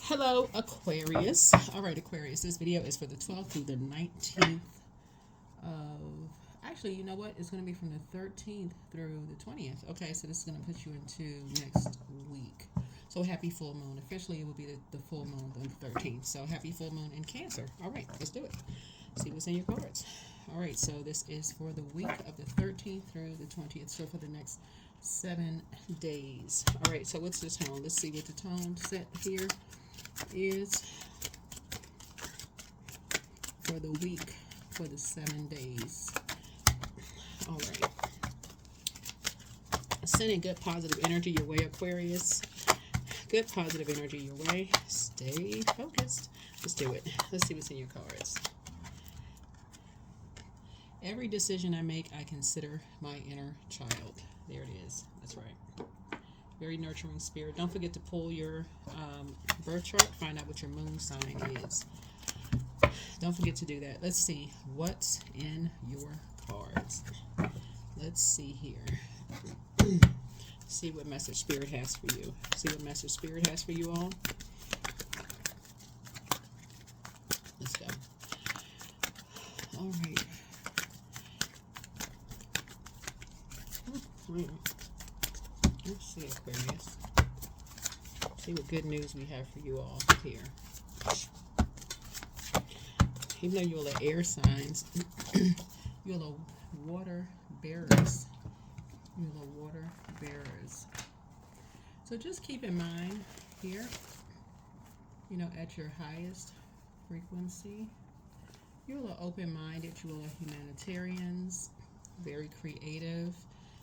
Hello, Aquarius. All right, Aquarius, this video is for the 12th through the 19th of. Actually, you know what? It's going to be from the 13th through the 20th. Okay, so this is going to put you into next week. So happy full moon. Officially, it will be the full moon on the 13th. So happy full moon in Cancer. All right, let's do it. See what's in your cards. All right, so this is for the week of the 13th through the 20th. So for the next 7 days. All right, so what's the tone? Let's see what the tone set here is for the week, for the 7 days. All right. Sending good positive energy your way, Aquarius. Good positive energy your way. Stay focused. Let's do it. Let's see what's in your cards. Every decision I make, I consider my inner child. There it is. That's right. Very nurturing spirit. Don't forget to pull your birth chart. Find out what your moon sign is. Don't forget to do that. Let's see what's in your cards. Let's see here. See what message spirit has for you. See what message spirit has for you all. Let's go. All right. Let's see, Aquarius. See what good news we have for you all here. Even though you're the air signs, you're the water bearers. You're the water bearers. So just keep in mind here, you know, at your highest frequency, you're the open-minded, you're the humanitarians, very creative,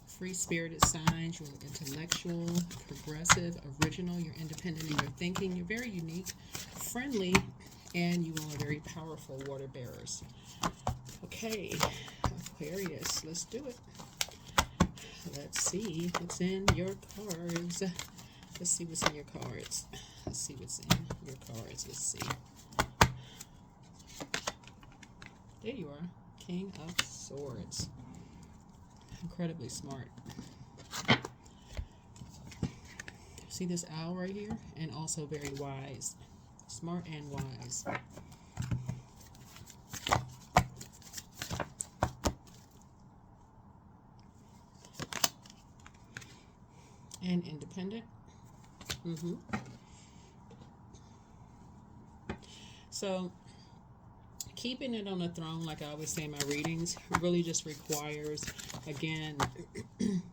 free-spirited signs. You're intellectual, progressive, original. You're independent in your thinking. You're very unique, friendly, and you are very powerful water bearers. Okay, Aquarius, let's do it. Let's see what's in your cards. Let's see what's in your cards. Let's see what's in your cards. Let's see. There you are, King of Swords. Incredibly smart. See this owl right here? And also very wise. Smart and wise. And independent. So keeping it on the throne, like I always say in my readings, really just requires, again,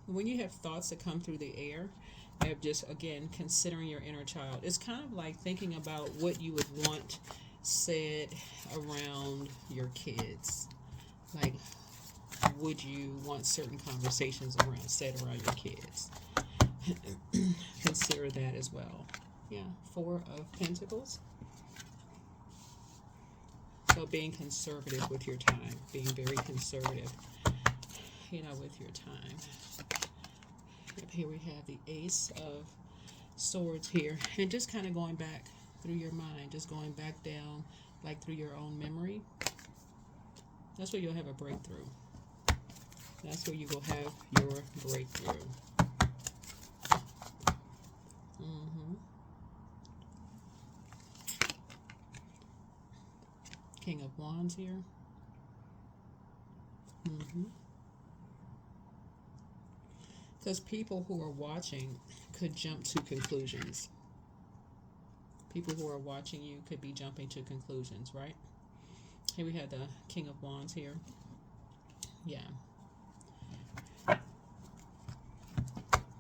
when you have thoughts that come through the air, of just, again, considering your inner child. It's kind of like thinking about what you would want said around your kids. Like, would you want certain conversations said around your kids? Consider that as well. Yeah, 4 of Pentacles. So being conservative with your time, being very conservative, you know, with your time. Up here we have the Ace of Swords here, and just kind of going back through your mind, just going back down, like through your own memory. That's where you'll have a breakthrough. That's where you will have your breakthrough. King of Wands here. Because people who are watching could jump to conclusions. People who are watching you could be jumping to conclusions, right? Here we have the King of Wands here. Yeah.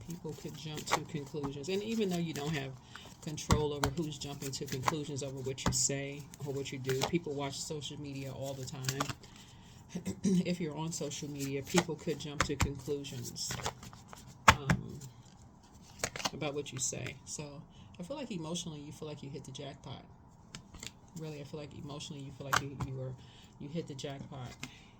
People could jump to conclusions. And even though you don't have control over who's jumping to conclusions over what you say or what you do, people watch social media all the time. If you're on social media, people could jump to conclusions about what you say. So I feel like emotionally you feel like you hit the jackpot. Really, I feel like emotionally you feel like you hit the jackpot.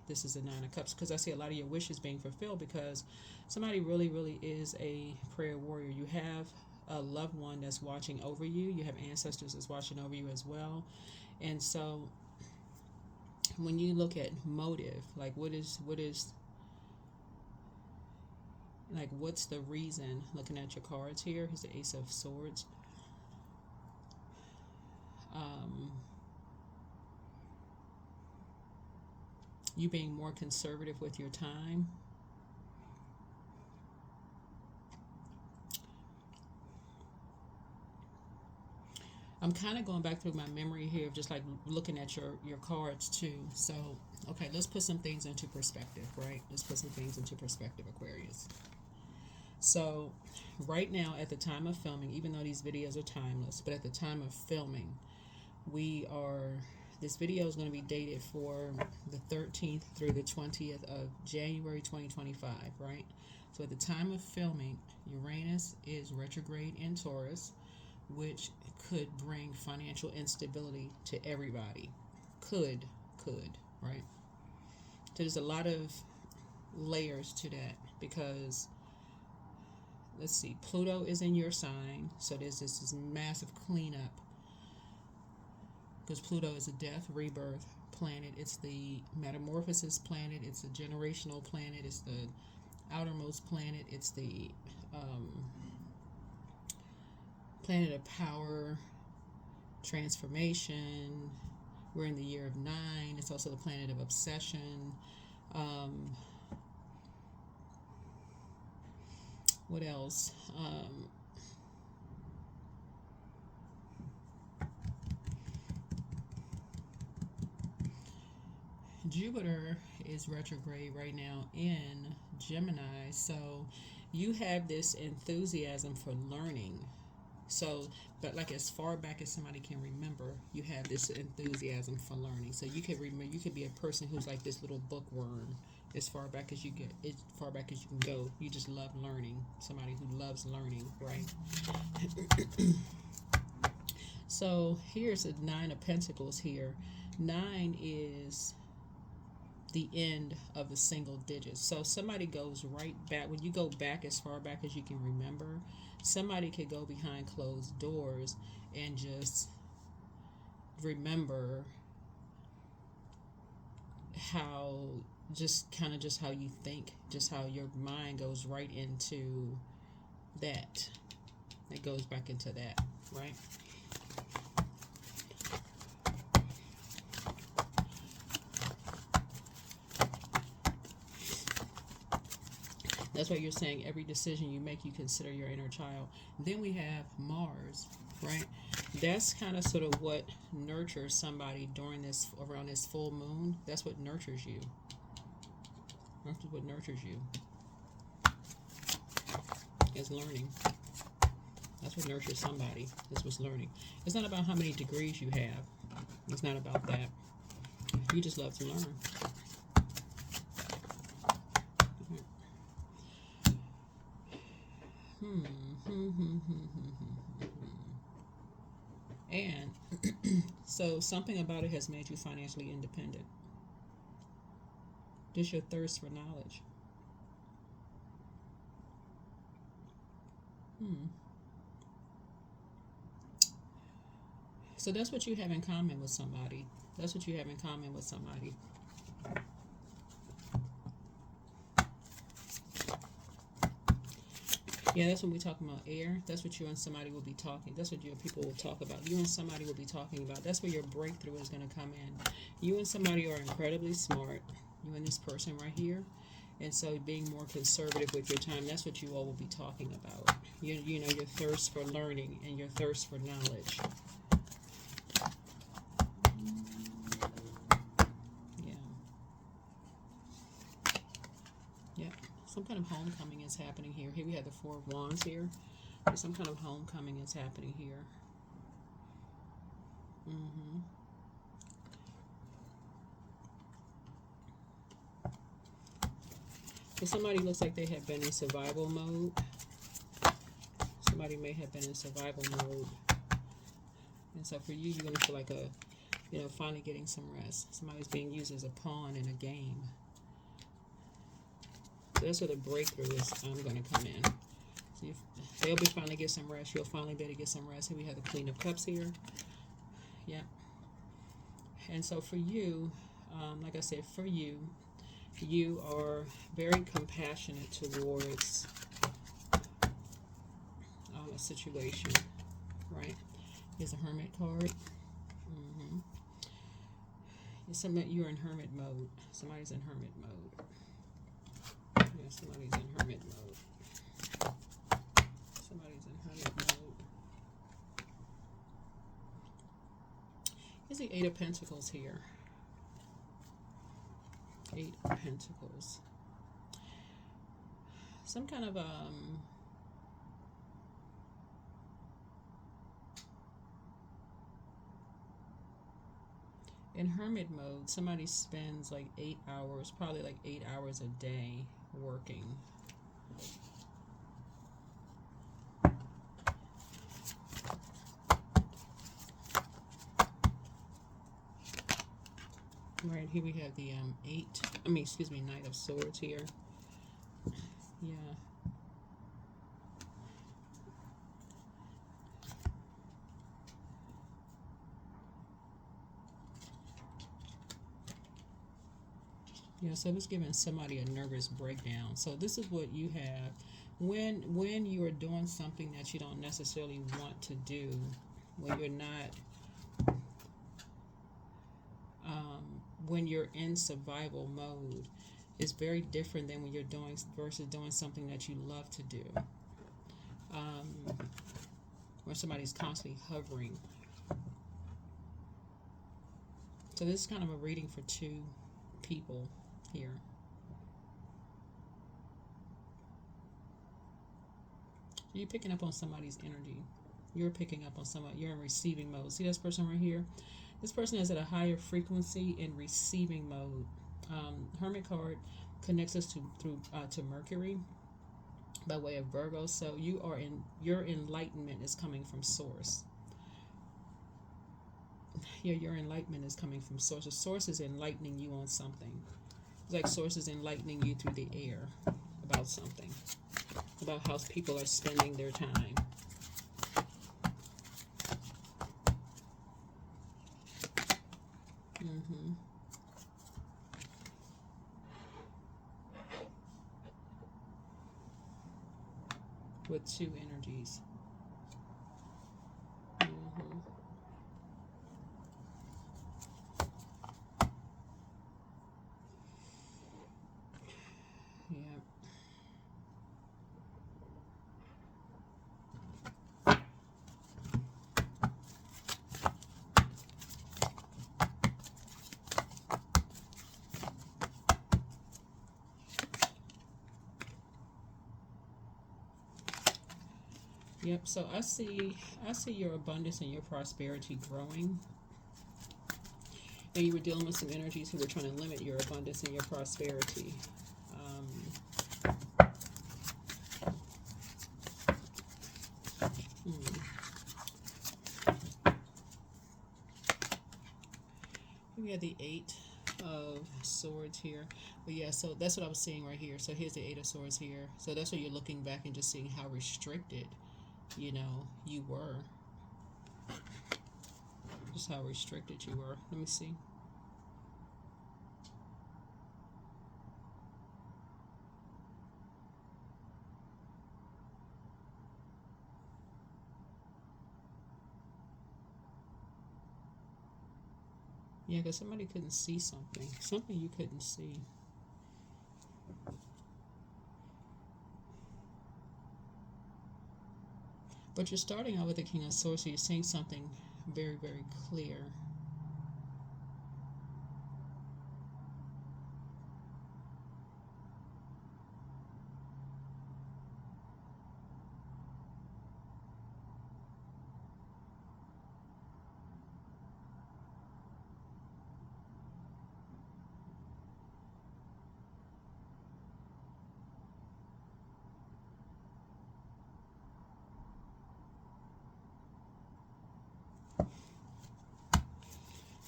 This is the 9 of Cups, because I see a lot of your wishes being fulfilled, because somebody really, really is a prayer warrior. You have a loved one that's watching over you. You have ancestors that's watching over you as well. And so when you look at motive, like what's the reason? Looking at your cards here, here's the Ace of Swords. you being more conservative with your time. I'm kind of going back through my memory here of just like looking at your cards too. So, okay, let's put some things into perspective, right? Let's put some things into perspective, Aquarius. So, right now at the time of filming, even though these videos are timeless, but at the time of filming, this video is going to be dated for the 13th through the 20th of January 2025, right? So at the time of filming, Uranus is retrograde in Taurus, which could bring financial instability to everybody. Could, right? So there's a lot of layers to that because, let's see, Pluto is in your sign, so there's this massive cleanup because Pluto is a death, rebirth planet. It's the metamorphosis planet. It's a generational planet. It's the outermost planet. It's the planet of power, transformation. We're in the year of 9. It's also the planet of obsession. What else? Jupiter is retrograde right now in Gemini, so you have this enthusiasm for learning. So, but like as far back as somebody can remember, you have this enthusiasm for learning. So you could remember, you could be a person who's like this little bookworm. As far back as you get, as far back as you can go, you just love learning. Somebody who loves learning, right? So here's a 9 of Pentacles here. 9 is the end of the single digits. So somebody goes right back. When you go back as far back as you can remember, somebody could go behind closed doors and just remember how just how you think, just how your mind goes right into that. It goes back into that, right? That's why you're saying every decision you make, you consider your inner child. Then we have Mars, right? That's kind of sort of what nurtures somebody during around this full moon. That's what nurtures you. That's what nurtures you. It's learning. That's what nurtures somebody. That's what's learning. It's not about how many degrees you have. It's not about that. You just love to learn. And so something about it has made you financially independent. Just your thirst for knowledge. So that's what you have in common with somebody. That's what you have in common with somebody. Yeah, that's when we talk about air. That's what you and somebody will be talking. That's what your people will talk about. You and somebody will be talking about. That's where your breakthrough is going to come in. You and somebody are incredibly smart. You and this person right here. And so being more conservative with your time, that's what you all will be talking about. You know, your thirst for learning and your thirst for knowledge. Some kind of homecoming is happening here. Here we have the 4 of Wands here. Some kind of homecoming is happening here. So somebody looks like they have been in survival mode. Somebody may have been in survival mode. And so for you, you're going to feel like finally getting some rest. Somebody's being used as a pawn in a game. So that's where the breakthrough is going to come in. So they'll be finally get some rest. You'll finally be able to get some rest. Here we have the Queen of Cups here. Yeah. And so for you, like I said, for you, you are very compassionate towards a situation, right? Here's a Hermit card. You're in hermit mode. Somebody's in hermit mode. Yeah, somebody's in hermit mode. Somebody's in hermit mode. Here's the Eight of Pentacles here. Eight of Pentacles. Some kind of in hermit mode, somebody spends like 8 hours, probably like 8 hours a day working. Right here we have the Knight of Swords here. Yeah. Yeah, so it's giving somebody a nervous breakdown. So this is what you have when you are doing something that you don't necessarily want to do, when you're not when you're in survival mode. It's very different than when you're doing something that you love to do. Where somebody's constantly hovering. So this is kind of a reading for two people here. You're picking up on somebody's energy. You're picking up on somebody. You're in receiving mode. See this person right here? This person is at a higher frequency in receiving mode. Hermit card connects us to Mercury by way of Virgo. So your enlightenment is coming from source. Yeah, your enlightenment is coming from source. The source is enlightening you on something. It's like source is enlightening you through the air about something, about how people are spending their time. With two energies. Yeah. Yep, so I see your abundance and your prosperity growing. And you were dealing with some energies who were trying to limit your abundance and your prosperity. We have the Eight of Swords here. But yeah, so that's what I was seeing right here. So here's the Eight of Swords here. So that's what you're looking back and just seeing how restricted, you were. Just how restricted you were. Let me see. Yeah, because somebody couldn't see something. Something you couldn't see. But you're starting out with the King of Swords, so you're seeing something very, very clear.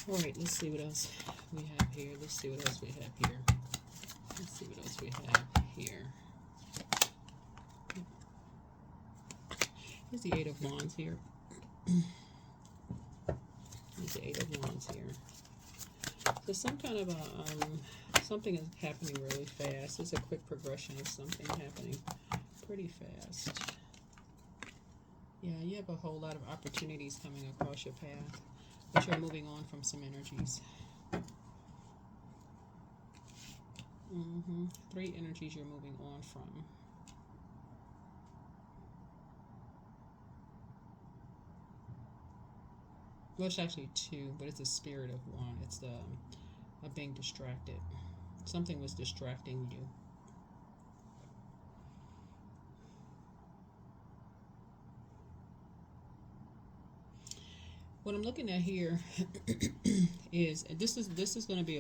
All right, let's see what else we have here. Let's see what else we have here. Let's see what else we have here. Here's the Eight of Wands here. Here's the Eight of Wands here. So some kind of something is happening really fast. It's a quick progression of something happening pretty fast. Yeah, you have a whole lot of opportunities coming across your path, but you're moving on from some energies. Three energies you're moving on from. Well, it's actually two, but it's a spirit of one. It's the of being distracted. Something was distracting you. What I'm looking at here is this is going to be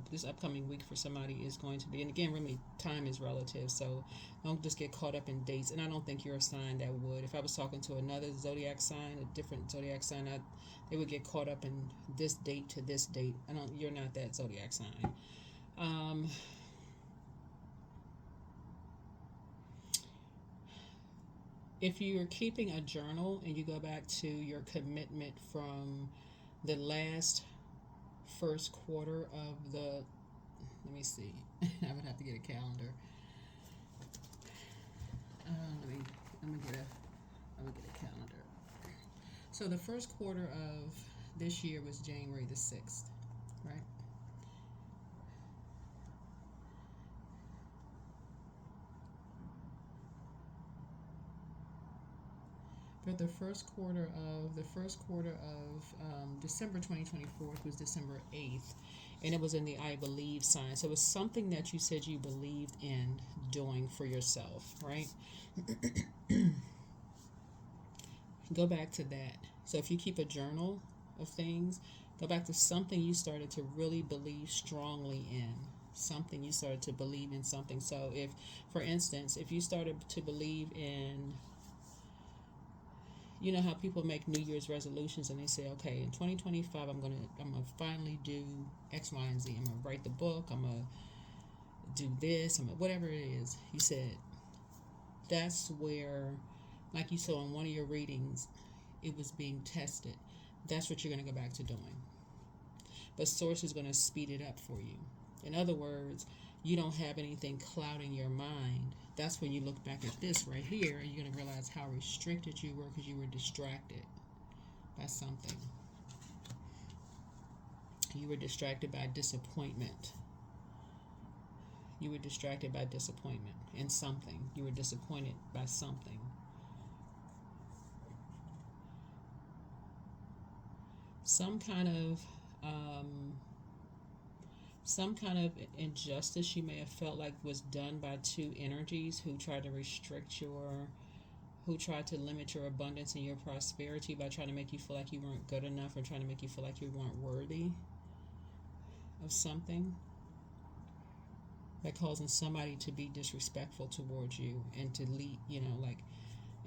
this upcoming week for somebody is going to be, and again, really time is relative, so don't just get caught up in dates. And I don't think you're a sign that would. If I was talking to another zodiac sign, a different zodiac sign, they would get caught up in this date to this date. You're not that zodiac sign. If you're keeping a journal and you go back to your commitment from the last first quarter of the, let me see, I would have to get a calendar. I'm gonna get a calendar. So the first quarter of this year was January the 6th, right? But the first quarter of December 2024 was December 8th, and it was in the I believe sign. So it was something that you said you believed in doing for yourself, right? Go back to that. So if you keep a journal of things, go back to something you started to really believe strongly in. Something you started to believe in something. So if, for instance, if you started to believe in, you know how people make New Year's resolutions and they say, okay, in 2025 I'm gonna finally do X, Y, and Z. I'm gonna write the book. I'm gonna do this. Whatever it is. You said that's where, like you saw in one of your readings, it was being tested. That's what you're gonna go back to doing. But Source is gonna speed it up for you. In other words, you don't have anything clouding your mind. That's when you look back at this right here and you're going to realize how restricted you were because you were distracted by something. You were distracted by disappointment. You were distracted by disappointment in something. You were disappointed by something. Some kind of injustice you may have felt like was done by two energies who tried to who tried to limit your abundance and your prosperity by trying to make you feel like you weren't good enough or trying to make you feel like you weren't worthy of something. By causing somebody to be disrespectful towards you and to lead,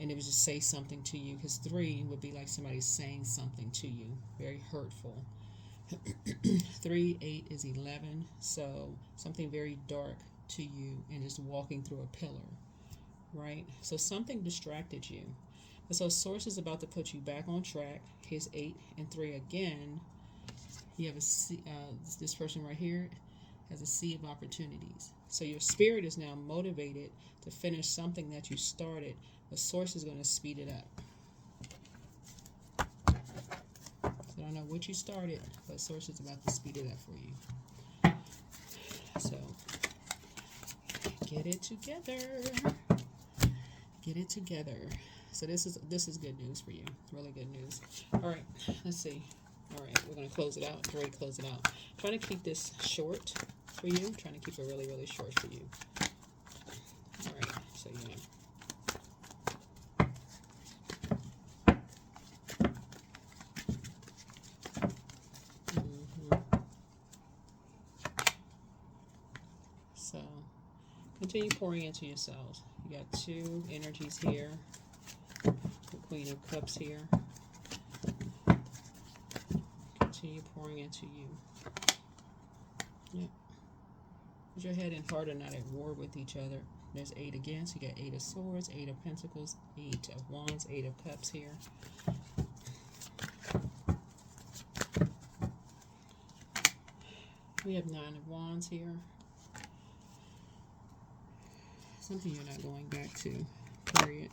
and it was just say something to you, because 3 would be like somebody saying something to you, very hurtful. 3, 8 is 11, so something very dark to you and just walking through a pillar, right? So something distracted you. And so Source is about to put you back on track. Here's 8 and 3 again. You have this person right here has a sea of opportunities. So your spirit is now motivated to finish something that you started, but Source is going to speed it up. I don't know what you started, but Source is about to speed it up for you. So, get it together. Get it together. So this is good news for you. Really good news. All right, let's see. All right, we're gonna close it out. Ready to close it out. Trying to keep this short for you. Trying to keep it really, really short for you. All right. So So, continue pouring into yourselves. You got 2 energies here. The Queen of Cups here. Continue pouring into you. Yep. Because your head and heart are not at war with each other. There's 8 again. So you got 8 of Swords, 8 of Pentacles, 8 of Wands, 8 of Cups here. We have 9 of Wands here. Something you're not going back to, period.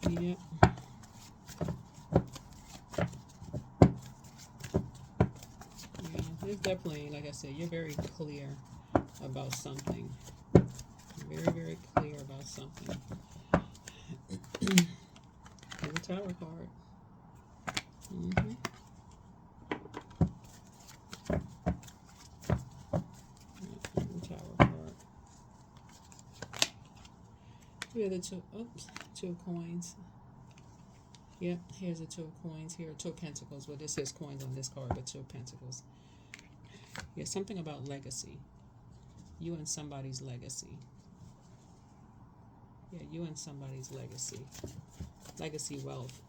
Yep. Yeah, it's definitely, like I said, you're very clear about something. Very, very clear about something. There's a Tower card. Mm-hmm. Tower card. We have the two of coins. Yep, here's the two of coins here. Two of pentacles. Well, this says coins on this card, but two of pentacles. Yeah, something about legacy. You and somebody's legacy. Yeah, you and somebody's legacy. Legacy wealth.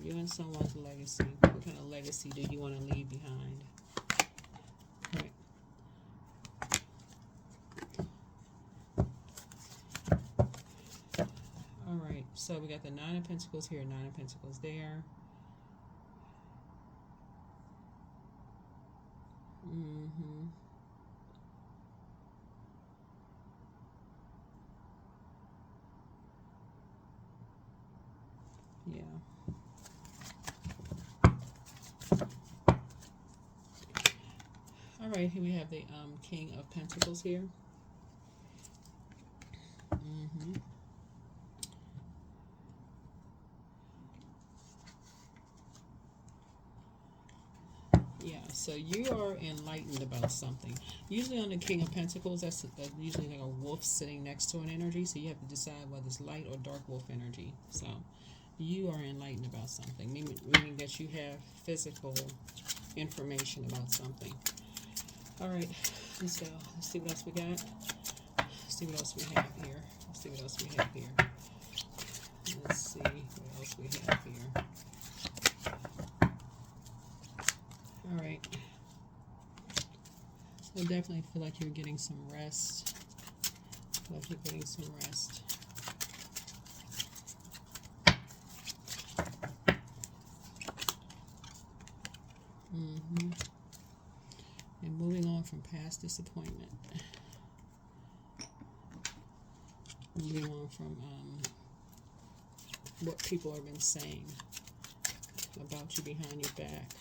You and someone's legacy. What kind of legacy do you want to leave behind? Right. Alright, so we got the Nine of Pentacles here, Nine of Pentacles there. Mm-hmm. Yeah. Alright, here we have the King of Pentacles here. Mm-hmm. Yeah, so you are enlightened about something. Usually on the King of Pentacles, that's usually like a wolf sitting next to an energy, so you have to decide whether it's light or dark wolf energy. So you are enlightened about something, meaning that you have physical information about something. All right, let's go. Let's see what else we got. Let's see what else we have here. Let's see what else we have here. Let's see what else we have here. All right. I definitely feel like you're getting some rest. I feel like you're getting some rest. Mm-hmm. And moving on from past disappointment. Moving on from what people have been saying about you behind your back.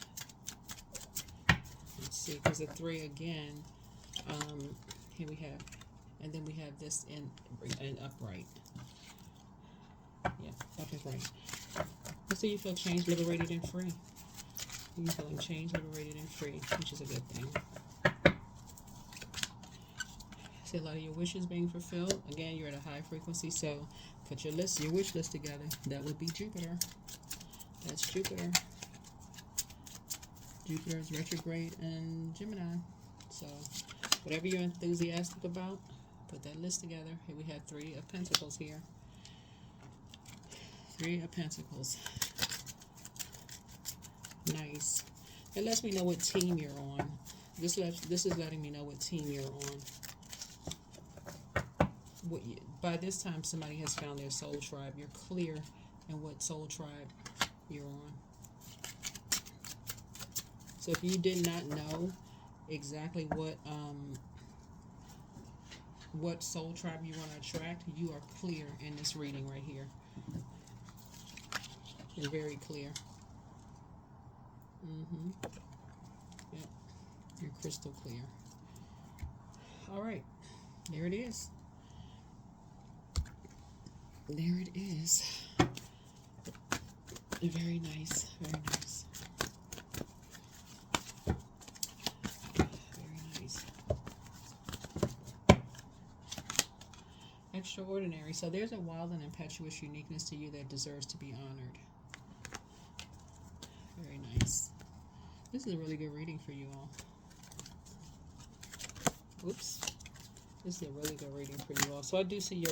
Let's see, because the three again, here we have, and then we have this in upright. Yeah, up and right. Let's see, you feel changed, liberated, and free. You're feeling changed, liberated, and free, which is a good thing. See a lot of your wishes being fulfilled. Again, you're at a high frequency, so put your wish list together. That would be Jupiter. That's Jupiter. Jupiter is retrograde in Gemini. So whatever you're enthusiastic about, put that list together. Here we have Three of Pentacles here. Three of Pentacles. Nice. It lets me know what team you're on. This is letting me know what team you're on. By this time, somebody has found their soul tribe. You're clear in what soul tribe you're on. So if you did not know exactly what soul tribe you want to attract, you are clear in this reading right here. You're very clear. Mm-hmm. Yep. You're crystal clear. All right. There it is. There it is. Very nice. Very nice. Very nice. Extraordinary. So there's a wild and impetuous uniqueness to you that deserves to be honored. Very nice. This is a really good reading for you all. Oops. This is a really good reading for you all. So I do see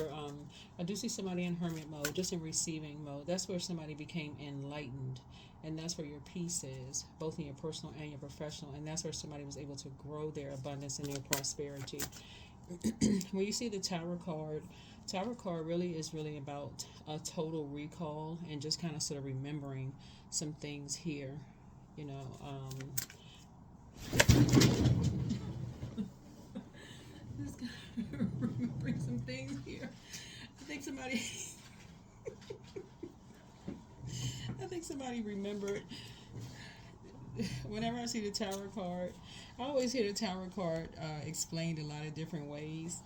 I do see somebody in hermit mode, just in receiving mode. That's where somebody became enlightened. And that's where your peace is, both in your personal and your professional. And that's where somebody was able to grow their abundance and their prosperity. When you see the Tower card really is really about a total recall and just kind of sort of remembering some things here. You know, just remembering some things here. I think somebody somebody remembered. Whenever I see the Tower card, I always hear the Tower card explained a lot of different ways.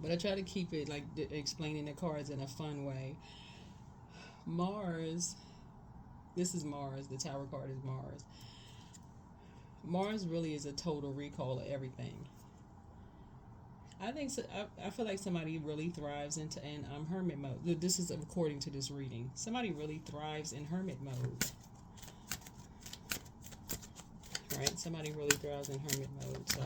But I try to keep it like explaining the cards in a fun way. Mars, this is Mars. The Tower card is Mars. Mars really is a total recall of everything. I think so, I feel like somebody really thrives in hermit mode. This is according to this reading. Somebody really thrives in hermit mode. Right? Somebody really thrives in hermit mode. So,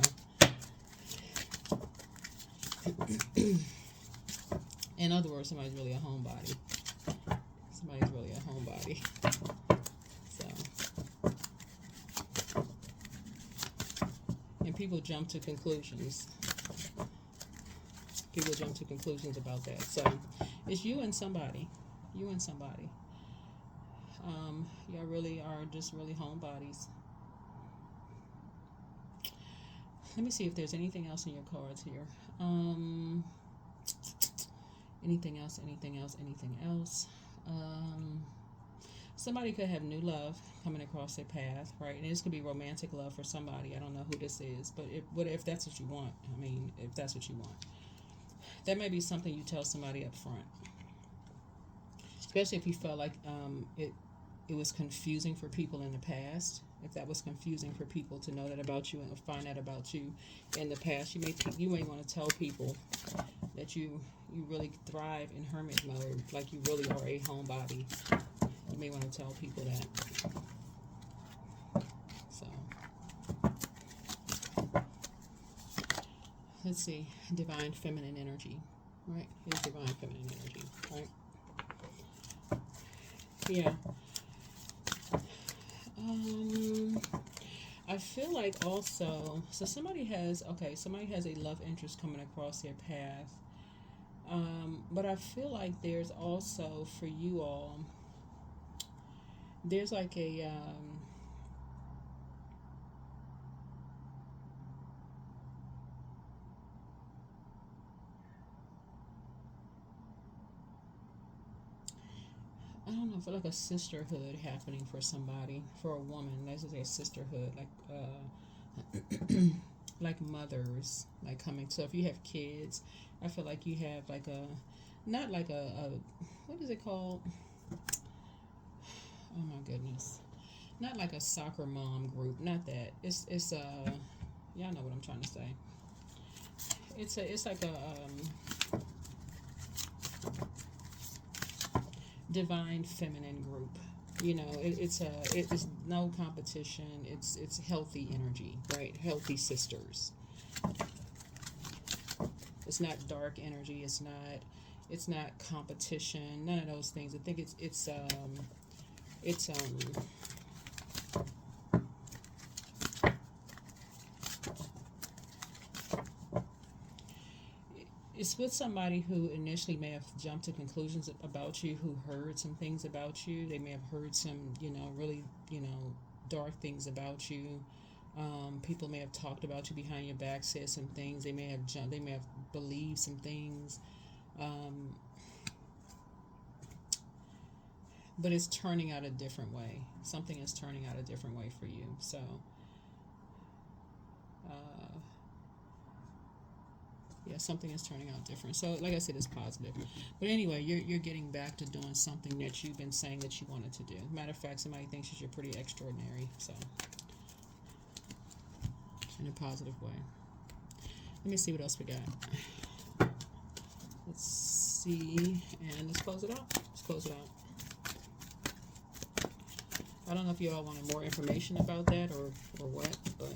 in other words, somebody's really a homebody. Somebody's really a homebody. So, and people jump to conclusions. People jump to conclusions about that. So, it's you and somebody. You and somebody. Y'all really are just really homebodies. Let me see if there's anything else in your cards here. Anything else? Anything else? Anything else? Somebody could have new love coming across their path, right? And this could be romantic love for somebody. I don't know who this is, but if that's what you want, I mean, if that's what you want, that may be something you tell somebody up front. Especially if you felt like it was confusing for people in the past. If that was confusing for people to know that about you and find that about you in the past, you may want to tell people that you really thrive in hermit mode, like you really are a homebody. You may want to tell people that. So, let's see, divine feminine energy, right? Here's divine feminine energy, right? Yeah. I feel like also, so somebody has a love interest coming across their path. But I feel like there's also, for you all, there's like a, I don't know, I feel like a sisterhood happening for somebody, for a woman. Let's say a sisterhood, like like mothers, like coming. So if you have kids, I feel like you have like a, not like a what is it called? Oh my goodness, not like a soccer mom group. Not that. It's y'all know what I'm trying to say. It's like a divine feminine group. You know, it's no competition. It's healthy energy, right? Healthy sisters. It's not dark energy. It's not competition. None of those things. I think it's with somebody who initially may have jumped to conclusions about you, who heard some things about you. They may have heard some, really, dark things about you. People may have talked about you behind your back, said some things. They may have believed some things. But it's turning out a different way. Something is turning out a different way for you. So, yeah, something is turning out different. So, like I said, it's positive. But anyway, you're getting back to doing something that you've been saying that you wanted to do. Matter of fact, somebody thinks that you're pretty extraordinary. So, in a positive way. Let me see what else we got. Let's see, and let's close it out. I don't know if you all wanted more information about that or what, but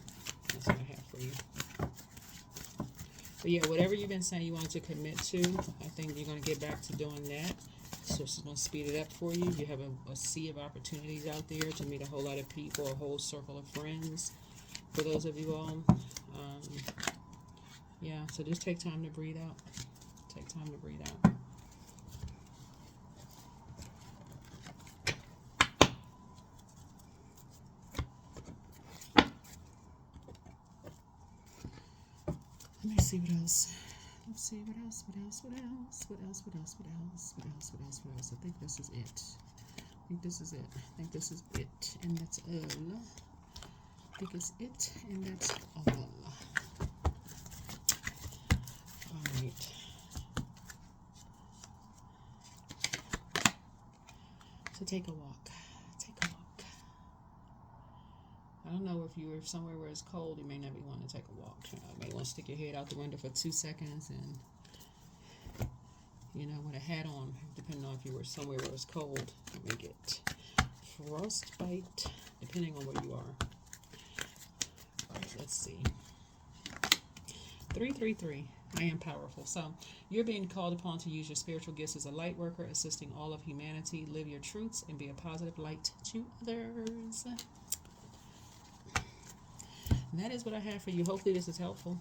that's what I have for you. But yeah, whatever you've been saying you wanted to commit to, I think you're going to get back to doing that. So it's going to speed it up for you. You have a sea of opportunities out there to meet a whole lot of people, a whole circle of friends. For those of you all, yeah, so just take time to breathe out. Take time to breathe out. Let me see what else. Let's see what else. I think this is it. think this is it. I think this is it, and that's all. I think it's it, and that's all. All right. So take a walk. Take a walk. I don't know if you're somewhere where it's cold, you may not be wanting to take a walk. You may want to stick your head out the window for 2 seconds and, with a hat on, depending on if you were somewhere where it's cold, you may get frostbite, depending on where you are. Let's see. 333. I am powerful. So you're being called upon to use your spiritual gifts as a light worker, assisting all of humanity. Live your truths and be a positive light to others. And that is what I have for you. Hopefully this is helpful.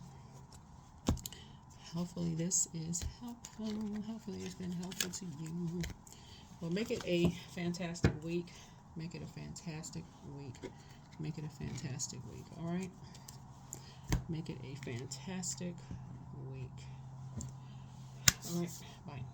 Hopefully this is helpful. Hopefully it's been helpful to you. Well, make it a fantastic week. Make it a fantastic week. Make it a fantastic week. All right? Make it a fantastic week. All right. Bye.